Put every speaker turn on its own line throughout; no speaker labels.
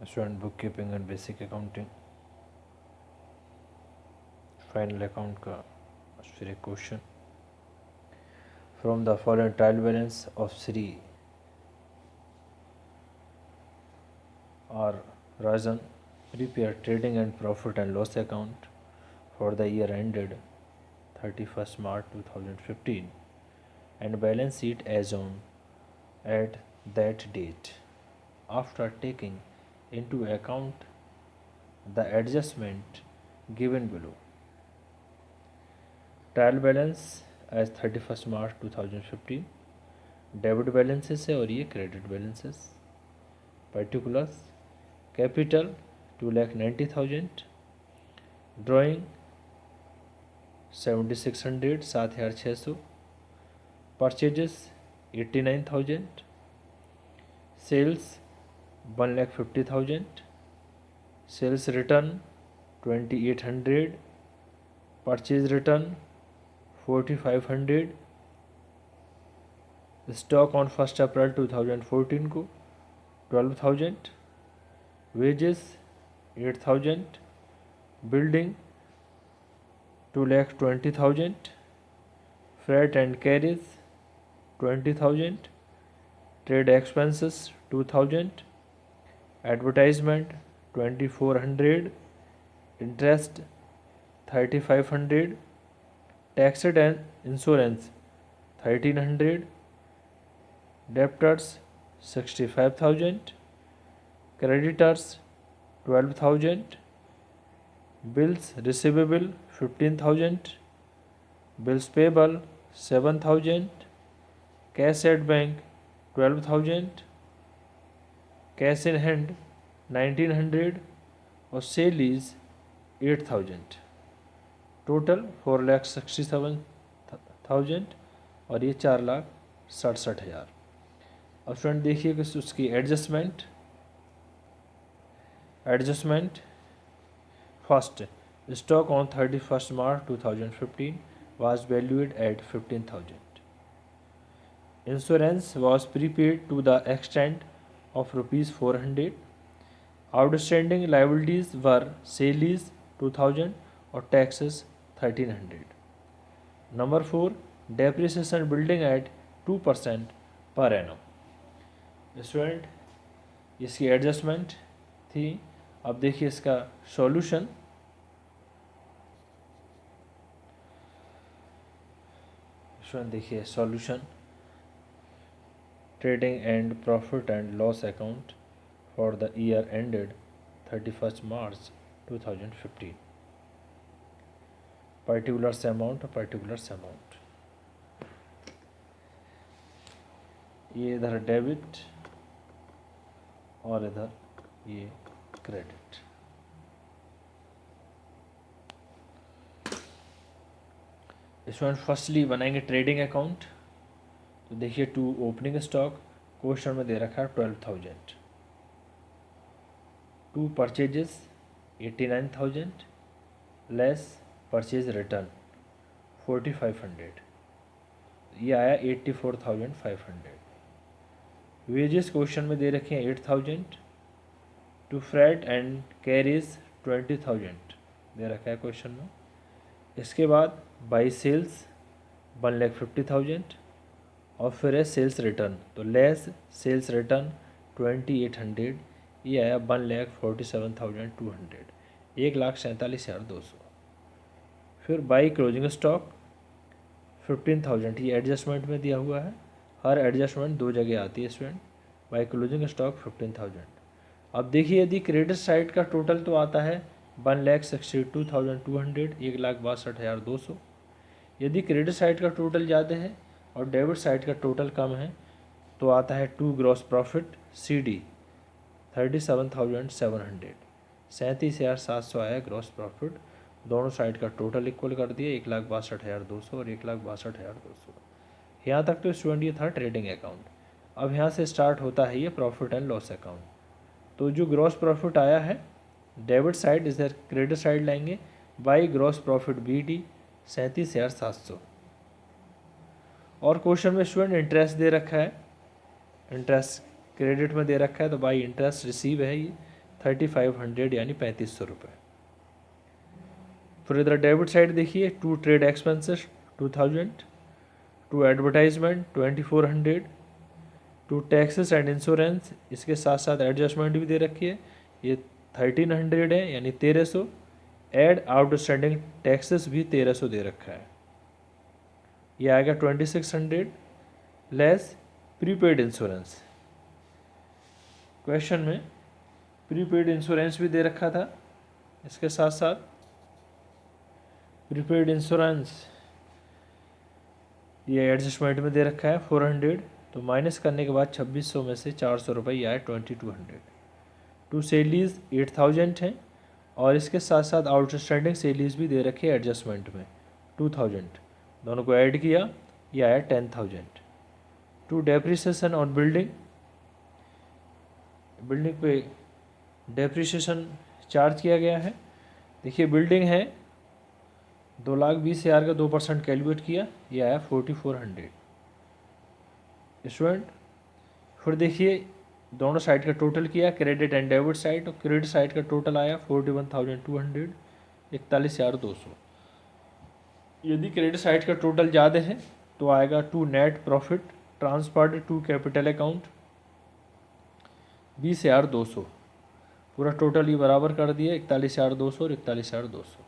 Student book keeping and basic accounting final account का फिर एक question from the following trial balance of Shri R Rajan prepare trading and profit and loss account for the year ended 31st March 2015 and balance sheet as on at that date after taking into account the adjustment given below. Trial balance as 31st March 2015 debit balances है और ये credit balances. Particulars capital 2,90,000, drawing 7,600 7,600, purchases 89,000, sales 1,50,000, sales return 2,800, purchase return 4,500, stock on 1 April 2014 को 12,000, wages 8,000, building 2,20,000, freight and carriage 20,000, trade expenses 2,000, advertisement 2,400, interest 3,500, taxes and insurance 1,300, debtors 65,000, creditors 12,000, bills receivable 15,000, bills payable 7,000, cash at bank 12,000, cash in hand 1,900 और cell is 8,000. Total 4,67,000 और ये 4,67,000. अब student देखिए कि उसकी adjustment first stock on 31st March 2015 was valued at 15,000. Insurance was prepaid to the extent of rupees 400. Outstanding liabilities were sales 2,000 और taxes 1,300. Number 4 depreciation building at 2% per annum. Student इसकी adjustment थी. अब देखिए इसका solution. Student देखिए solution trading and profit and loss account for the year ended 31st March 2015. Particulars amount ये इधर debit और इधर ये क्रेडिट. स्टूडेंट फर्स्टली बनाएंगे ट्रेडिंग अकाउंट. तो देखिए टू ओपनिंग स्टॉक क्वेश्चन में दे रखा है 12,000, to purchases 89,000 less purchase return 4,500, ये आया 84,500. वेजेस क्वेश्चन में दे रखे हैं 8,000, टू फ्रेट एंड कैरीज 20,000 दे रखा है क्वेश्चन में. इसके बाद बाई सेल्स 1,50,000 और फिर है सेल्स रिटर्न. तो लेस सेल्स रिटर्न 2,800, ये आया 1,47,200, 1,47,200. फिर बाई क्लोजिंग स्टॉक 15,000, ये एडजस्टमेंट में दिया हुआ है. हर एडजस्टमेंट दो जगह आती है स्टूडेंट. By closing stock 15,000. अब देखिए यदि क्रेडिट साइड का टोटल तो आता है 1,62,200, 1,62,200. यदि क्रेडिट साइड का टोटल ज़्यादा है और डेबिट साइड का टोटल कम है तो आता है टू ग्रॉस प्रॉफिट CD 37,700, 37,700 आया ग्रॉस प्रॉफिट. दोनों साइड का टोटल इक्वल कर दिए 1,62,200 और 1,62,200. यहाँ तक तो स्टूडेंट ये था ट्रेडिंग अकाउंट. अब यहाँ से स्टार्ट होता है ये प्रॉफिट एंड लॉस अकाउंट. तो जो ग्रॉस प्रॉफिट आया है डेबिट साइड इधर क्रेडिट साइड लाएंगे. By gross profit BD 37,700. और क्वेश्चन में स्टूडेंट इंटरेस्ट दे रखा है, इंटरेस्ट क्रेडिट में दे रखा है तो बाई इंटरेस्ट रिसीव है ये 3500 यानी 3500 रुपये। फिर इधर डेबिट साइड देखिए, to trade expenses 2000, to advertisement 2400, to taxes and insurance, इसके साथ साथ एडजस्टमेंट भी दे रखी है, ये 1300 है यानी 1300। एड आउटस्टैंडिंग टैक्सेस भी 1300 दे रखा है, ये आएगा 2600 लेस प्रीपेड इंश्योरेंस। क्वेश्चन में प्रीपेड इंश्योरेंस भी दे रखा था, इसके साथ साथ प्रीपेड इंश्योरेंस ये एडजस्टमेंट में दे रखा है 400, तो माइनस करने के बाद 2600 में से 400 रुपये ये आए 2200। टू सेलीज 8000 हैं और इसके साथ साथ आउटस्टैंडिंग सेलीज भी दे रखे हैं एडजस्टमेंट में 2000, दोनों को ऐड किया ये आया 10000। To depreciation on building, building पे डेप्रिसिएशन चार्ज किया गया है। देखिए बिल्डिंग है 2,20,000 का 2% कैलकुलेट किया, ये आया 4400 स्टूडेंट। फिर देखिए दोनों साइड का टोटल किया, क्रेडिट एंड डेबिट साइड, तो क्रेडिट साइड का टोटल आया 41,200, 41,200। यदि क्रेडिट साइड का टोटल ज़्यादा है तो आएगा to net profit transferred to capital account 20,200, पूरा टोटल ये बराबर कर दिया 41,200 और 41,200।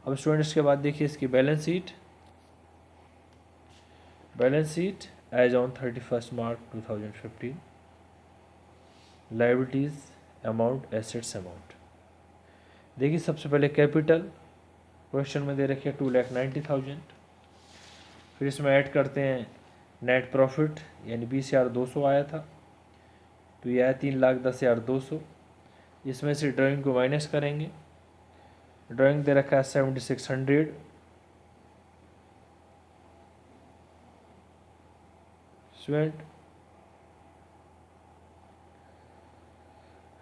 अब स्टूडेंट्स के बाद देखिए इसकी balance sheet, balance sheet as on 31 March 2015, liabilities amount, assets amount. देखिए सबसे पहले कैपिटल क्वेश्चन में दे रखी है 2,90,000, फिर इसमें ऐड करते हैं नेट प्रॉफिट यानी 20,200 आया था, तो यह है 3,10,200। इसमें से ड्राइंग को माइनस करेंगे, ड्राइंग दे रखा है 7,600, स्टूडेंट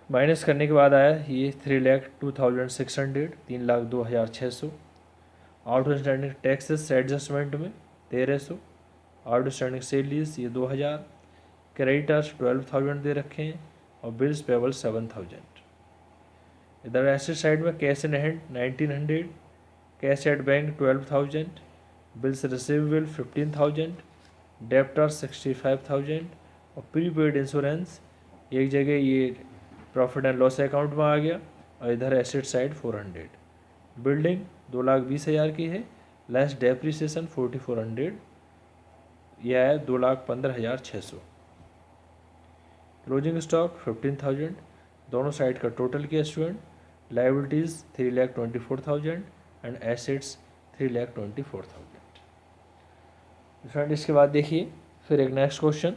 माइनस करने के बाद आया ये 3,02,600, 3,02,600। आउटस्टैंडिंग टैक्सेस एडजस्टमेंट में 1,300, आउटस्टैंडिंग सेलीज ये 2,000, क्रेडिटर्स 12,000 दे रखे हैं और बिल्स पेबल 7,000। इधर एसेट साइड में cash in hand 1,900, cash at bank 12,000, bills receivable 15,000, debtor 65,000 और प्रीपेड इंश्योरेंस एक जगह ये प्रॉफिट एंड लॉस अकाउंट में आ गया और इधर एसेट साइड 400। बिल्डिंग 2,20,000 की है, लेस डेप्रिसिएशन 4,400, यह है 2,15,600। क्लोजिंग स्टॉक 15,000, दोनों साइड का टोटल किया student. Liabilities 3,24,000 and assets 3,24,000। Friend इसके बाद देखिए फिर एक नेक्स्ट क्वेश्चन,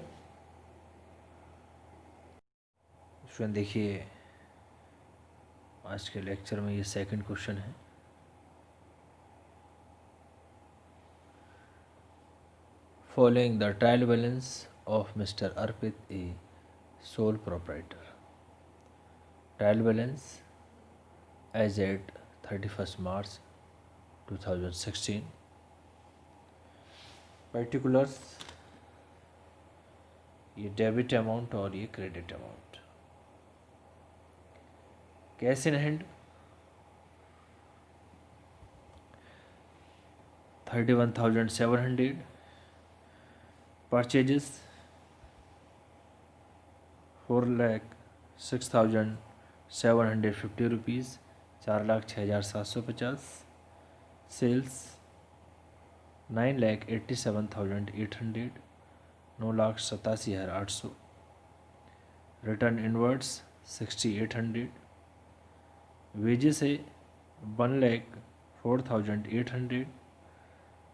स्टूडेंट देखिए आज के लेक्चर में ये सेकंड क्वेश्चन है। Following the trial balance of mister Arpit A sole proprietor, trial balance as at 31st March 2016, particulars ये डेबिट अमाउंट और ये credit amount. Cash in hand 31,700, purchases 4,06,750 rupees, 4,06,750। Sales 9,87,800, 9,87,800। Return inwards 6,800। Wages है 1,04,800।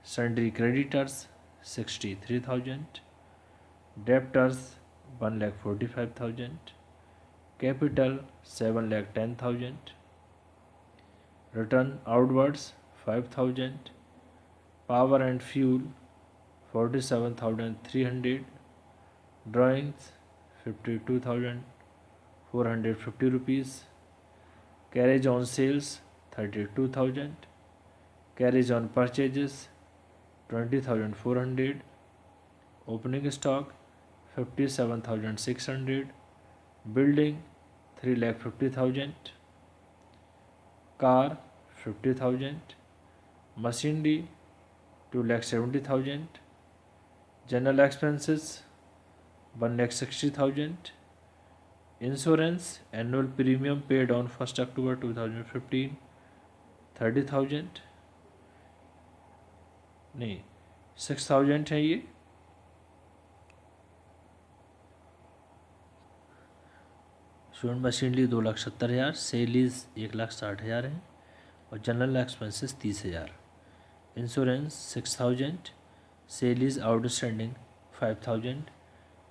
Sundry creditors 63,000। Debtors 1,45,000। Capital 7,10,000। Return outwards 5,000। Power and fuel 47,300। Drawings 52,450 rupees. Carriage on sales 32,000। Carriage on purchases 20,400। Opening stock 57,600। Building 3,50,000, car 50,000, machinery 2,70,000, general expenses 1,60,000, insurance annual premium paid on 1st October 2015 30,000, नहीं 6,000 है ये, student machinery 2,70,000, सेलीज 1,60,000 है और general expenses 30,000, insurance 6,000, सेलीज outstanding 5,000,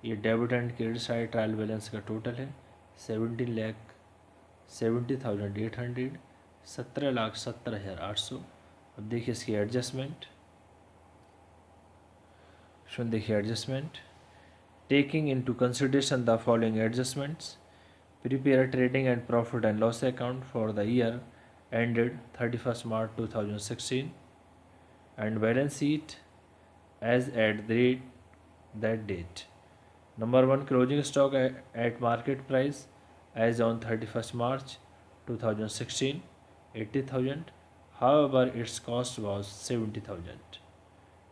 ये debit and credit side trial balance का total है 17,70,800, 17,70,800। अब देखिए इसकी एडजस्टमेंट, सुन देखिए adjustment, taking into consideration the following adjustments, prepare a trading and profit and loss account for the year ended 31st March 2016 and balance sheet as at that date. Number 1, closing stock at market price as on 31st March 2016 80,000, however its cost was 70,000.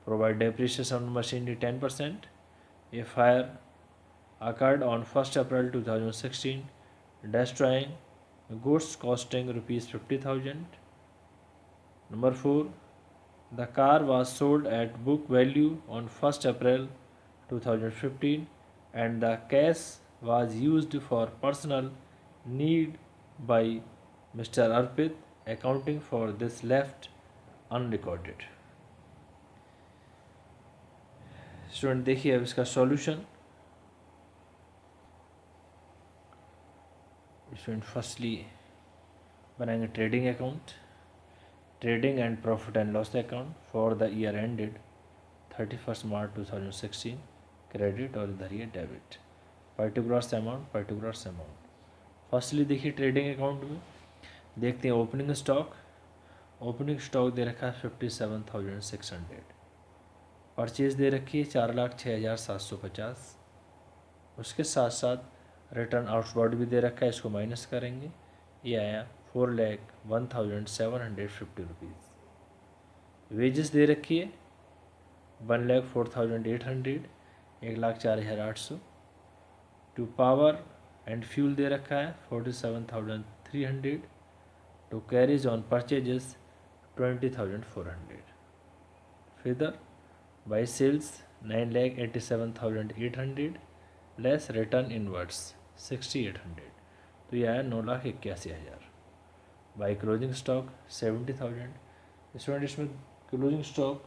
Provide depreciation on machinery 10%. A fire occurred on 1st April 2016 destroying goods costing rupees 50,000. Number 4, the car was sold at book value on 1st April 2015 and the cash was used for personal need by Mr. Arpit, accounting for this left unrecorded. Student देखिए अब इसका solution. Student firstly बनाएंगे trading account, trading and profit and loss account for the year ended 31st March 2016, credit और इधर ये debit, particulars amount. Firstly देखिए trading account में देखते हैं ओपनिंग स्टॉक दे रखा है 57,600, परचेज दे रखी है 4,06,750, उसके साथ साथ रिटर्न आउटवर्ड भी दे रखा है, इसको माइनस करेंगे, ये आया 4,01,750 रुपीज़। वेजेस दे रखी है 1,04,800, 1,04,800। टू पावर एंड फ्यूल दे रखा है 47,300, टू कैरीज ऑन परचेजेस 20,400। फिर by sales 9,87,800 less return inwards 6,800, तो यह आया 9,81,000। By closing stock 70,000। स्टूडेंट इसमें क्लोजिंग स्टॉक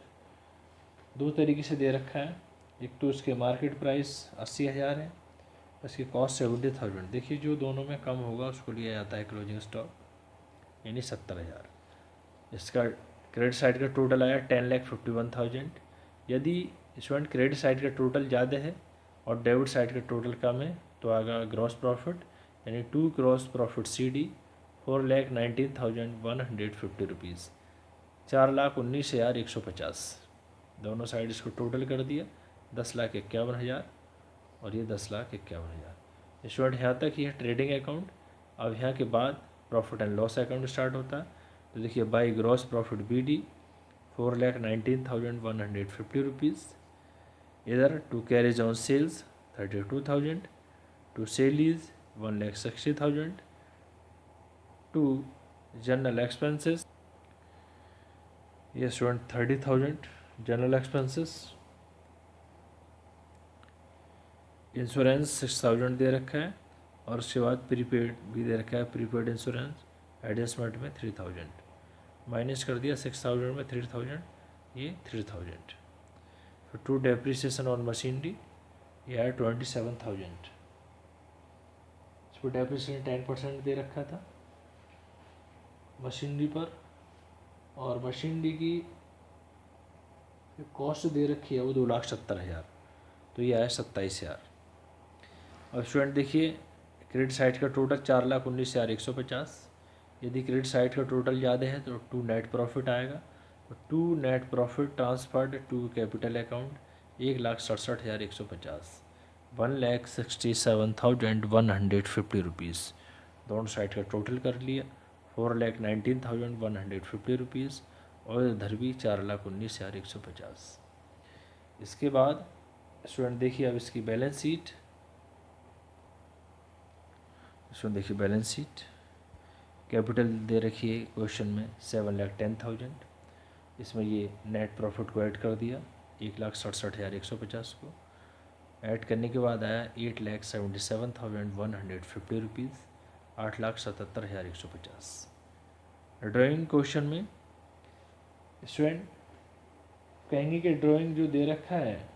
दो तरीके से दे रखा है, एक तो इसके मार्केट प्राइस 80,000 है, इसकी कॉस्ट 70,000। देखिए जो दोनों में कम होगा उसको लिया जाता है क्लोजिंग स्टॉक, यानी 70,000। इसका क्रेडिट साइड का टोटल आया 10,51,000। यदि स्टूडेंट क्रेडिट साइड का टोटल ज़्यादा है और डेबिट साइड का टोटल कम है तो आएगा ग्रॉस प्रॉफिट, यानी to gross profit CD 4,19,150 rupees, 4,19,150। दोनों साइड इसको टोटल कर दिया 10,51,000 और ये 10,51,000। स्टूडेंट यहाँ तक ये ट्रेडिंग अकाउंट। अब यहाँ के बाद profit and loss account start होता है, तो देखिए by gross profit BD 4,19,150 rupees, इधर to carriage on sales 32,000, to salaries 1,60,000, to general expenses ये स्टूडेंट 30,000 जनरल एक्सपेंसेस, इंश्योरेंस 6,000 दे रखा है और उसके बाद प्रीपेड भी दे रखा है, प्रीपेड इंश्योरेंस एडजस्टमेंट में 3,000 माइनस कर दिया 6,000 में 3,000, ये 3,000। फिर टू डेप्रिसिएशन ऑन मशीनरी ये है 27,000, इस पर डेप्रिसिएशन 10% दे रखा था मशीनरी पर, और मशीनरी की कॉस्ट दे रखी है वो 2,70,000, तो ये आया 27,000। अब स्टूडेंट देखिए क्रेडिट साइड का टोटल 4,19,150। यदि क्रेडिट साइड का टोटल ज़्यादा है तो टू नेट प्रॉफिट आएगा, तो to net profit transferred to capital account 1,67,150, 1,67,150 rupees दोनों साइड का टोटल कर लिया 4,19,150 रुपीज़ और इधर भी 4,19,150। इसके बाद स्टूडेंट देखिए अब इसकी बैलेंस शीट। स्टूडेंट देखिए बैलेंस शीट, कैपिटल दे रखी है क्वेश्चन में 7,10,000। इसमें ये नेट प्रॉफिट को ऐड कर दिया 1,67,150 को। ऐड करने के बाद आया 8,77,150 रुपीज़, 8,77,150। ड्राइंग क्वेश्चन में स्टूडेंट कहेंगे कि ड्राइंग जो दे रखा है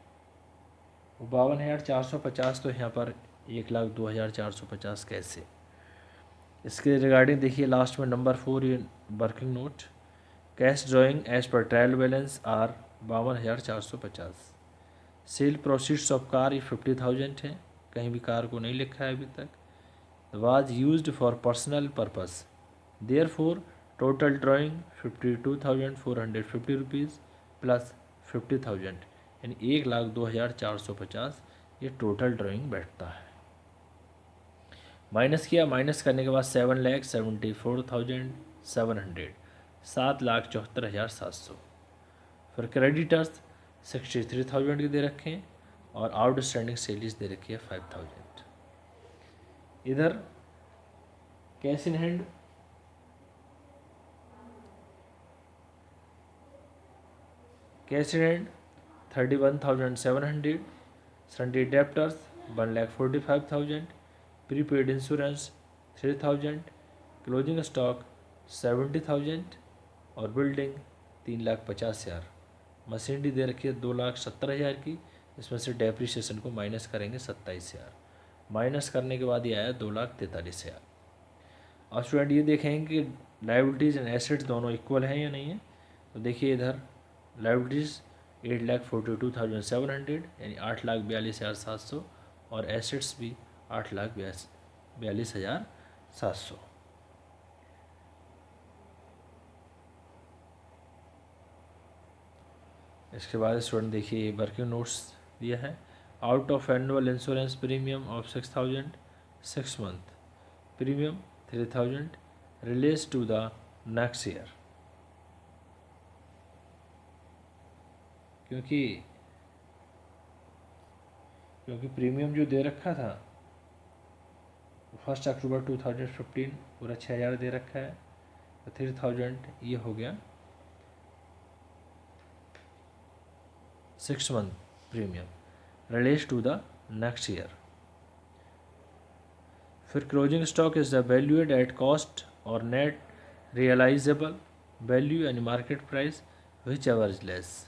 वो 52,450, तो यहाँ पर 1,02,450 कैसे। इसके रिगार्डिंग देखिए लास्ट में नंबर 4 ये working note, cash drawing as per trial balance are 52,450। Sale proceeds of car ये 50,000 है, कहीं भी कार को नहीं लिखा है अभी तक। Was used for personal purpose, therefore total drawing 52,450 rupees plus 50,000 यानी 1,02,450 ये टोटल ड्राइंग बैठता है। माइनस किया, माइनस करने के बाद 7,74,700, 7,74,700। फिर क्रेडिटर्स 63,000 के दे रखे हैं और आउटस्टैंडिंग सेलिस दे रखी है 5,000। इधर cash in hand cash in hand 31,700, Sunday debtors 1,45,000, prepaid insurance 3,000, closing stock 70,000 और बिल्डिंग 3,50,000। मशीनरी दे रखी है 2,70,000 की, इसमें से डेप्रिसिएशन को माइनस करेंगे 27,000। माइनस करने के बाद ये आया 2,43,000। और स्टूडेंट ये देखेंगे कि लाइबिलिटीज़ एंड एसेट्स दोनों इक्वल हैं या नहीं है। तो देखिए इधर लाइबिलिटीज़ 8,42,700 यानी 8,42,700 और एसेट्स भी 8,42,700। इसके बाद स्टूडेंट देखिए वर्किंग नोट्स दिया है। Out of annual insurance premium of 6,000, 6 month premium 3,000 relates to the next year. क्योंकि प्रीमियम जो दे रखा था 1 अक्टूबर 2015 पूरा 6,000 दे रखा है, तो 3,000 ये हो गया 6 month premium relates to the next year. फिर closing stock is the valued at cost और नेट रियलाइजेबल वैल्यू यानी market price which ever is less,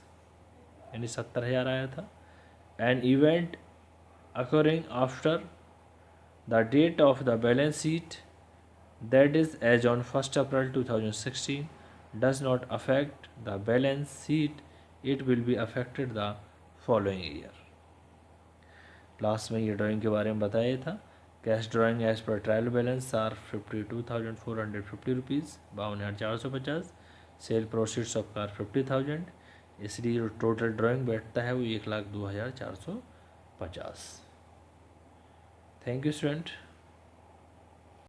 यानी 70,000 आया था। An event occurring after the date of the balance sheet, that is as on 1st April 2016, does not affect the balance sheet, it will be affected the following year। Last में ये drawing के बारे में बताया था। Cash drawing as per trial balance are 52,450 rupees, 52,450। Sale proceeds of car 50,000, इसलिए जो total drawing बैठता है वो 1,02,450। Thank you, student.